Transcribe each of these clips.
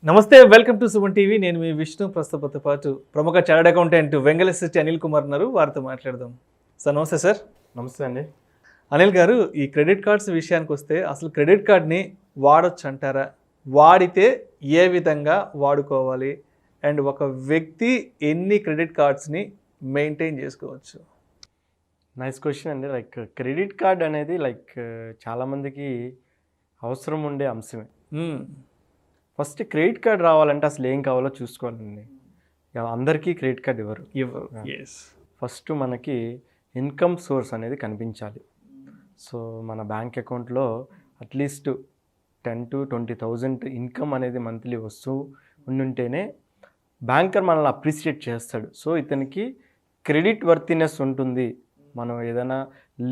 నమస్తే, welcome to Suman TV. నేను మీ విష్ణు. ప్రస్తుతంతో పాటు ప్రముఖ చార్టర్డ్ అకౌంటెంట్ వెంగళశ్రీ అనిల్ కుమార్ ఉన్నారు. వారితో మాట్లాడదాం. సార్ నమస్తే. సార్ నమస్తే అండి. అనిల్ గారు, ఈ క్రెడిట్ కార్డ్స్ విషయానికి వస్తే అసలు క్రెడిట్ కార్డ్ని వాడొచ్చు అంటారా? వాడితే ఏ విధంగా వాడుకోవాలి? అండ్ ఒక వ్యక్తి ఎన్ని క్రెడిట్ కార్డ్స్ని మెయింటైన్ చేసుకోవచ్చు? నైస్ క్వశ్చన్ అండి. క్రెడిట్ కార్డ్ అనేది చాలామందికి అవసరం ఉండే అంశమే. ఫస్ట్ క్రెడిట్ కార్డ్ రావాలంటే అసలు ఏం కావాలో చూసుకోవాలండి. అందరికీ క్రెడిట్ కార్డ్ ఇవ్వరు. ఫస్ట్ మనకి ఇన్కమ్ సోర్స్ అనేది కనిపించాలి. సో మన బ్యాంక్ అకౌంట్లో అట్లీస్ట్ 10,000 to 20,000 ఇన్కమ్ అనేది మంత్లీ వస్తూ ఉండుంటేనే బ్యాంకర్ మనల్ని అప్రిషియేట్ చేస్తాడు. సో ఇతనికి క్రెడిట్ వర్తినెస్ ఉంటుంది, మనం ఏదైనా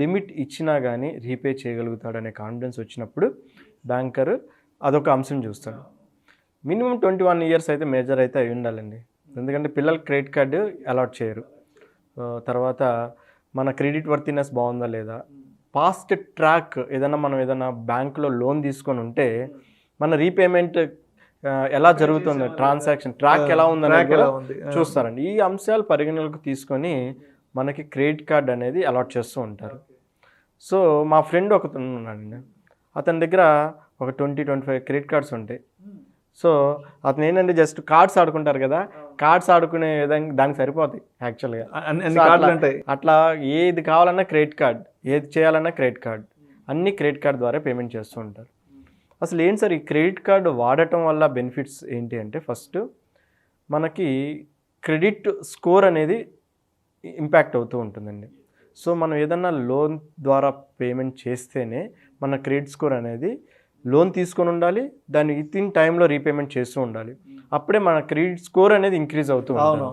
లిమిట్ ఇచ్చినా కానీ రీపే చేయగలుగుతాడు అనే కాన్ఫిడెన్స్ వచ్చినప్పుడు బ్యాంకర్ అదొక అంశం చూస్తాడు. మినిమం 21 years అయితే మేజర్ అయితే అయి ఉండాలండి. ఎందుకంటే పిల్లలకి క్రెడిట్ కార్డు అలాట్ చేయరు. తర్వాత మన క్రెడిట్ వర్తినెస్ బాగుందా లేదా, పాస్ట్ ట్రాక్ మనం ఏదైనా బ్యాంకులో లోన్ తీసుకొని ఉంటే మన రీపేమెంట్ ఎలా జరుగుతుంది, ట్రాన్సాక్షన్ ట్రాక్ ఎలా ఉందని చూస్తారండి. ఈ అంశాలు పరిగణలోకి తీసుకొని మనకి క్రెడిట్ కార్డ్ అనేది అలాట్ చేస్తూ ఉంటారు. సో మా ఫ్రెండ్ ఒకతను ఉన్నాడండి, అతని దగ్గర ఒక 20-25 క్రెడిట్ కార్డ్స్ ఉంటాయి. సో అతను ఏంటంటే జస్ట్ కార్డ్స్ ఆడుకుంటారు కదా, కార్డ్స్ ఆడుకునే విధంగా దానికి సరిపోతాయి యాక్చువల్గా. అట్లా ఏది కావాలన్నా క్రెడిట్ కార్డ్, ఏది చేయాలన్నా క్రెడిట్ కార్డ్, అన్ని క్రెడిట్ కార్డ్ ద్వారా పేమెంట్ చేస్తూ ఉంటారు. అసలు ఏంటి సార్ ఈ క్రెడిట్ కార్డు వాడటం వల్ల బెనిఫిట్స్ ఏంటి అంటే, ఫస్ట్ మనకి క్రెడిట్ స్కోర్ అనేది ఇంపాక్ట్ అవుతూ ఉంటుందండి. సో మనం ఏదన్నా లోన్ ద్వారా పేమెంట్ చేస్తేనే మన క్రెడిట్ స్కోర్ అనేది, లోన్ తీసుకొని ఉండాలి, దాన్ని వితిన్ టైంలో రీపేమెంట్ చేస్తూ ఉండాలి, అప్పుడే మన క్రెడిట్ స్కోర్ అనేది ఇంక్రీజ్ అవుతూ ఉంటుంది.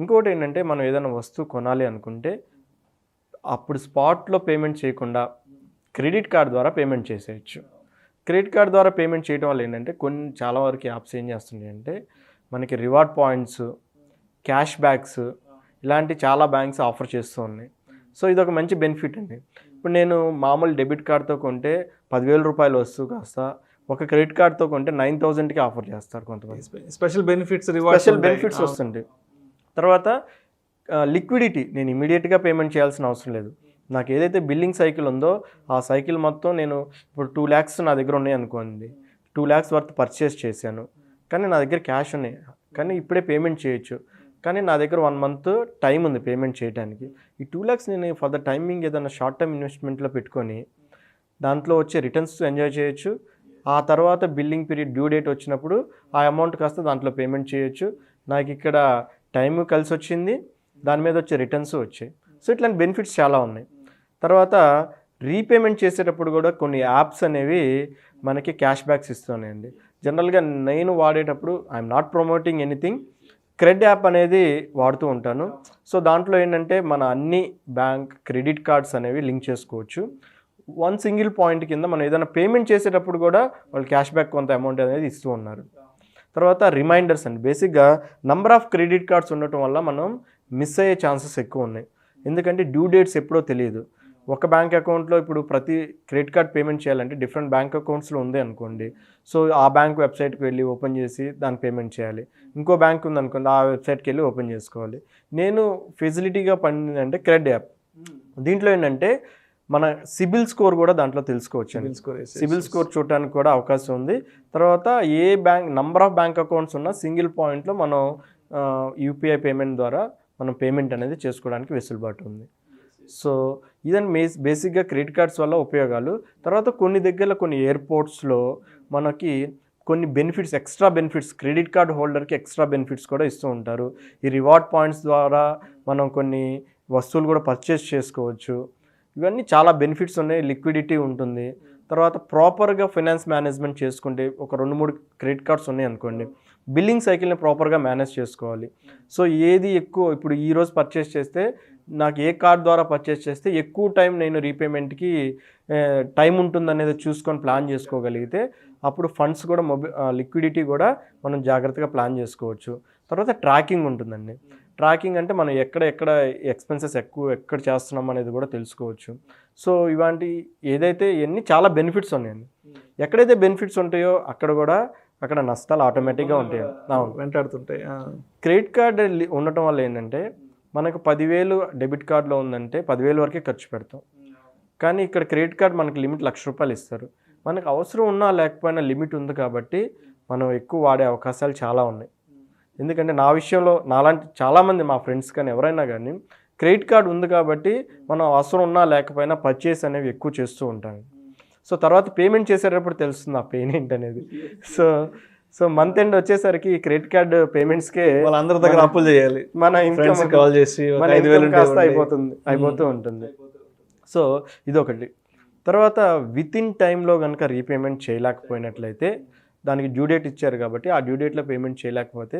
ఇంకోటి ఏంటంటే, మనం ఏదైనా వస్తువు కొనాలి అనుకుంటే అప్పుడు స్పాట్లో పేమెంట్ చేయకుండా క్రెడిట్ కార్డ్ ద్వారా పేమెంట్ చేసేయచ్చు. క్రెడిట్ కార్డ్ ద్వారా పేమెంట్ చేయడం వల్ల ఏంటంటే చాలా వరకు యాప్స్ ఏం చేస్తున్నాయి అంటే మనకి రివార్డ్ పాయింట్స్, క్యాష్ బ్యాక్స్ ఇలాంటి చాలా బ్యాంక్స్ ఆఫర్ చేస్తూ ఉన్నాయి. సో ఇది ఒక మంచి బెనిఫిట్ అండి. ఇప్పుడు నేను మామూలు డెబిట్ కార్డ్తో కొంటే 10,000 రూపాయలు వస్తూ కాస్త ఒక క్రెడిట్ కార్డ్తో కొంటే 9,000కి ఆఫర్ చేస్తారు కొంతమంది. స్పెషల్ బెనిఫిట్స్ వస్తుంటాయి. తర్వాత లిక్విడిటీ, నేను ఇమీడియట్గా పేమెంట్ చేయాల్సిన అవసరం లేదు. నాకు ఏదైతే బిల్లింగ్ సైకిల్ ఉందో ఆ సైకిల్ మొత్తం, నేను ఇప్పుడు 2 lakhs నా దగ్గర ఉన్నాయి అనుకోండి, 2 lakhs వర్త్ పర్చేస్ చేశాను, కానీ నా దగ్గర క్యాష్ ఉన్నాయి, కానీ ఇప్పుడే పేమెంట్ చేయొచ్చు, కానీ నా దగ్గర 1 month టైం ఉంది పేమెంట్ చేయడానికి. ఈ 2 lakhs నేను ఫర్ ద టైమింగ్ ఏదైనా షార్ట్ టర్మ్ ఇన్వెస్ట్మెంట్లో పెట్టుకొని దాంట్లో వచ్చే రిటర్న్స్ ఎంజాయ్ చేయొచ్చు. ఆ తర్వాత బిల్లింగ్ పీరియడ్ డ్యూ డేట్ వచ్చినప్పుడు ఆ అమౌంట్ కాస్త దాంట్లో పేమెంట్ చేయొచ్చు. నాకు ఇక్కడ టైం కలిసి వచ్చింది, దాని మీద వచ్చే రిటర్న్స్ వచ్చాయి. సో ఇట్లాంటి బెనిఫిట్స్ చాలా ఉన్నాయి. తర్వాత రీపేమెంట్ చేసేటప్పుడు కూడా కొన్ని యాప్స్ అనేవి మనకి క్యాష్ బ్యాక్స్ ఇస్తున్నాయండి. జనరల్గా నేను వాడేటప్పుడు I'm not promoting anything, credit app అనేది వాడుతూ ఉంటాను. సో దాంట్లో ఏంటంటే మన అన్ని బ్యాంక్ క్రెడిట్ కార్డ్స్ అనేవి లింక్ చేసుకోవచ్చు. 1 single పాయింట్ కింద మనం ఏదైనా పేమెంట్ చేసేటప్పుడు కూడా వాళ్ళు క్యాష్ బ్యాక్ కొంత అమౌంట్ అనేది ఇస్తూ ఉన్నారు. తర్వాత రిమైండర్స్ అండి, బేసిక్గా నంబర్ ఆఫ్ క్రెడిట్ కార్డ్స్ ఉండటం వల్ల మనం మిస్ అయ్యే ఛాన్సెస్ ఎక్కువ ఉన్నాయి. ఎందుకంటే డ్యూ డేట్స్ ఎప్పుడో తెలియదు. ఒక బ్యాంక్ అకౌంట్లో ఇప్పుడు ప్రతి క్రెడిట్ కార్డ్ పేమెంట్ చేయాలంటే డిఫరెంట్ బ్యాంక్ అకౌంట్స్లో ఉంది అనుకోండి, సో ఆ బ్యాంక్ వెబ్సైట్కి వెళ్ళి ఓపెన్ చేసి దాన్ని పేమెంట్ చేయాలి. ఇంకో బ్యాంక్ ఉందనుకోండి, ఆ వెబ్సైట్కి వెళ్ళి ఓపెన్ చేసుకోవాలి. నేను ఫెసిలిటీగా పడిందంటే క్రెడిట్ యాప్. దీంట్లో ఏంటంటే మన సిబిల్ స్కోర్ కూడా దాంట్లో తెలుసుకోవచ్చు. సిబిల్ స్కోర్ చూడటానికి కూడా అవకాశం ఉంది. తర్వాత ఏ bank number of bank accounts ఉన్న సింగిల్ పాయింట్లో మనం యూపీఐ పేమెంట్ ద్వారా మనం పేమెంట్ అనేది చేసుకోవడానికి వెసులుబాటు ఉంది. సో ఇదని బేసిక్గా క్రెడిట్ కార్డ్స్ వల్ల ఉపయోగాలు. తర్వాత కొన్ని దగ్గర కొన్ని ఎయిర్పోర్ట్స్లో మనకి కొన్ని benefits, extra benefits, credit card హోల్డర్కి ఎక్స్ట్రా బెనిఫిట్స్ కూడా ఇస్తూ ఉంటారు. ఈ రివార్డ్ పాయింట్స్ ద్వారా మనం కొన్ని వస్తువులు కూడా పర్చేస్ చేసుకోవచ్చు. ఇవన్నీ చాలా బెనిఫిట్స్ ఉన్నాయి. లిక్విడిటీ ఉంటుంది. తర్వాత ప్రాపర్గా ఫైనాన్స్ మేనేజ్మెంట్ చేసుకుంటే ఒక 2-3 క్రెడిట్ కార్డ్స్ ఉన్నాయి అనుకోండి, బిల్లింగ్ సైకిల్ని ప్రాపర్గా మేనేజ్ చేసుకోవాలి. సో ఏది ఎక్కువ, ఇప్పుడు ఈరోజు పర్చేస్ చేస్తే నాకు ఏ కార్డ్ ద్వారా పర్చేస్ చేస్తే ఎక్కువ టైం నేను రీపేమెంట్కి టైం ఉంటుందనేది చూసుకొని ప్లాన్ చేసుకోగలిగితే అప్పుడు ఫండ్స్ కూడా లిక్విడిటీ కూడా మనం జాగ్రత్తగా ప్లాన్ చేసుకోవచ్చు. తర్వాత ట్రాకింగ్ ఉంటుందండి. ట్రాకింగ్ అంటే మనం ఎక్కడ ఎక్స్పెన్సెస్ ఎక్కడ చేస్తున్నాం అనేది కూడా తెలుసుకోవచ్చు. సో ఇలాంటి ఏదైతే ఇవన్నీ చాలా బెనిఫిట్స్ ఉన్నాయండి. ఎక్కడైతే బెనిఫిట్స్ ఉంటాయో అక్కడ కూడా అక్కడ నష్టాలు ఆటోమేటిక్గా ఉంటాయి. అవును, వెంటాడుతుంటాయి. క్రెడిట్ కార్డ్ ఉండటం వల్ల ఏంటంటే మనకు 10,000 డెబిట్ కార్డులో ఉందంటే 10,000 వరకే ఖర్చు పెడతాం. కానీ ఇక్కడ క్రెడిట్ కార్డ్ మనకి లిమిట్ ₹1,00,000 ఇస్తారు. మనకు అవసరం ఉన్నా లేకపోయినా లిమిట్ ఉంది కాబట్టి మనం ఎక్కువ వాడే అవకాశాలు చాలా ఉన్నాయి. ఎందుకంటే నా విషయంలో నాలాంటి చాలామంది మా ఫ్రెండ్స్ కానీ ఎవరైనా కానీ క్రెడిట్ కార్డ్ ఉంది కాబట్టి మనం అవసరం ఉన్నా లేకపోయినా పర్చేస్ అనేవి ఎక్కువ చేస్తూ ఉంటాను. సో తర్వాత పేమెంట్ చేసేటప్పుడు తెలుస్తుంది ఆ పెయిన్ ఏంటనేది. సో మంత్ ఎండ్ వచ్చేసరికి క్రెడిట్ కార్డ్ పేమెంట్స్కే వాళ్ళందరి దగ్గర అప్పులు చేయాలి, మన ఇన్కమ్ కాల్ చేసి మన ఇన్కమ్ కాస్త అయిపోతూ ఉంటుంది. సో ఇదొకటి. తర్వాత విత్ ఇన్ టైంలో కనుక రీపేమెంట్ చేయలేకపోయినట్లయితే దానికి డ్యూ డేట్ ఇచ్చారు కాబట్టి ఆ డ్యూ డేట్లో పేమెంట్ చేయలేకపోతే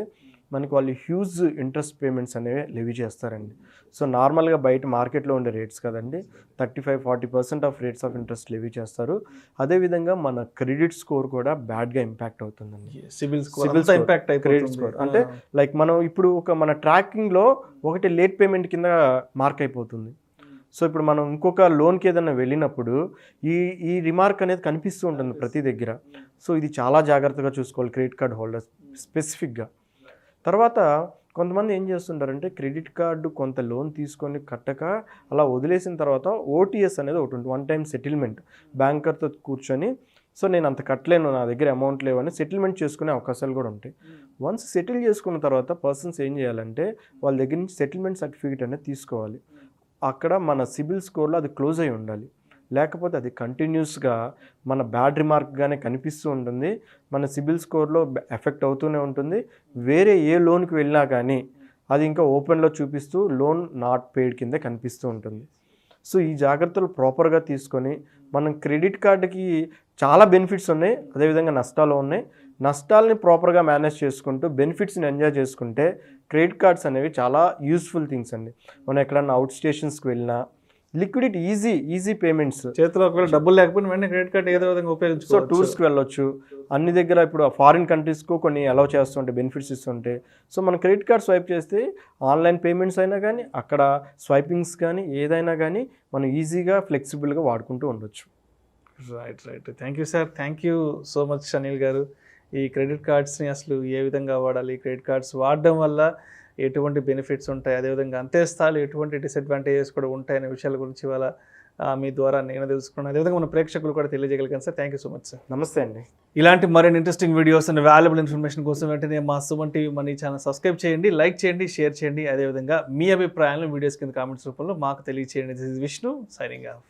మనకి వాళ్ళు హ్యూజ్ ఇంట్రెస్ట్ పేమెంట్స్ అనేవి లెవీ చేస్తారండి. సో నార్మల్గా బయట మార్కెట్లో ఉండే రేట్స్ కదండి 35-40% of rates of interest levy చేస్తారు. అదేవిధంగా మన క్రెడిట్ స్కోర్ కూడా బ్యాడ్గా ఇంపాక్ట్ అవుతుందండి. సిబిల్ ఇంపాక్ట్ క్రెడిట్ స్కోర్ అంటే లైక్ మనం ఇప్పుడు మన ట్రాకింగ్లో ఒకటి లేట్ పేమెంట్ కింద మార్క్ అయిపోతుంది. సో ఇప్పుడు మనం ఇంకొక లోన్కి ఏదైనా వెళ్ళినప్పుడు ఈ రిమార్క్ అనేది కనిపిస్తూ ఉంటుంది ప్రతి దగ్గర. సో ఇది చాలా జాగ్రత్తగా చూసుకోవాలి క్రెడిట్ కార్డ్ హోల్డర్స్ స్పెసిఫిక్గా. తర్వాత కొంతమంది ఏం చేస్తుంటారంటే క్రెడిట్ కార్డు కొంత లోన్ తీసుకొని కట్టక అలా వదిలేసిన తర్వాత ఓటీఎస్ అనేది ఒకటి ఉంటుంది, వన్ టైం సెటిల్మెంట్. బ్యాంకర్తో కూర్చొని సో నేను అంత కట్టలేను, నా దగ్గర అమౌంట్ లేవని సెటిల్మెంట్ చేసుకునే అవకాశాలు కూడా ఉంటాయి. వన్స్ సెటిల్ చేసుకున్న తర్వాత పర్సన్స్ ఏం చేయాలంటే వాళ్ళ దగ్గర నుంచి సెటిల్మెంట్ సర్టిఫికేట్ అనేది తీసుకోవాలి. అక్కడ మన సిబిల్ స్కోర్లో అది క్లోజ్ అయి ఉండాలి, లేకపోతే అది కంటిన్యూస్గా మన బ్యాడ్ రిమార్క్గానే కనిపిస్తూ ఉంటుంది, మన సిబిల్ స్కోర్లో ఎఫెక్ట్ అవుతూనే ఉంటుంది. వేరే ఏ లోన్కి వెళ్ళినా కానీ అది ఇంకా ఓపెన్లో చూపిస్తూ లోన్ నాట్ పెయిడ్ కింద కనిపిస్తూ ఉంటుంది. సో ఈ జాగ్రత్తలు ప్రాపర్గా తీసుకొని మనం క్రెడిట్ కార్డుకి చాలా బెనిఫిట్స్ ఉన్నాయి, అదేవిధంగా నష్టాలు ఉన్నాయి. నష్టాలని ప్రాపర్గా మేనేజ్ చేసుకుంటూ బెనిఫిట్స్ని ఎంజాయ్ చేసుకుంటే క్రెడిట్ కార్డ్స్ అనేవి చాలా యూస్ఫుల్ థింగ్స్ అండి. మనం ఎక్కడన్నా అవుట్ స్టేషన్స్కి వెళ్ళినా లిక్విడిటీ ఈజీ పేమెంట్స్, చేతిలో ఒకవేళ డబ్బులు లేకపోయినా వెంటనే క్రెడిట్ కార్డ్ ఏదో విధంగా ఉపయోగించుకో. సో టూర్స్కి వెళ్ళొచ్చు, అన్ని దగ్గర ఇప్పుడు ఫారిన్ కంట్రీస్కు కొన్ని అలౌ చేస్తుంటే బెనిఫిట్స్ ఇస్తుంటే సో మనం క్రెడిట్ కార్డ్ స్వైప్ చేస్తే ఆన్లైన్ పేమెంట్స్ అయినా కానీ అక్కడ స్వైపింగ్స్ కానీ ఏదైనా కానీ మనం ఈజీగా ఫ్లెక్సిబుల్గా వాడుకుంటూ ఉండొచ్చు. Right. Thank you sir, thank you so much Anil గారు. ఈ క్రెడిట్ కార్డ్స్ని అసలు ఏ విధంగా వాడాలి, క్రెడిట్ కార్డ్స్ వాడడం వల్ల ఎటువంటి బెనిఫిట్స్ ఉంటాయి, అదేవిధంగా అంతే స్థాయిలో ఎటువంటి డిసడ్వాంటేజెస్ కూడా ఉంటాయనే విషయాల గురించి ఇవాళ మీ ద్వారా నేను తెలుసుకున్నాను, అదేవిధంగా మన ప్రేక్షకులు కూడా తెలియజేయగలిగాను sir. Thank you so much sir. నమస్తే అండి. ఇలాంటి మరిన్ని interesting videos and valuable information కోసం వెంటనే మా Suman TV money channel subscribe చేయండి, లైక్ చేయండి, షేర్ చేయండి, అదేవిధంగా మీ అభిప్రాయాలను వీడియోస్ కింద కామెంట్స్ రూపంలో మాకు తెలియచేయండి. This is Vishnu signing off.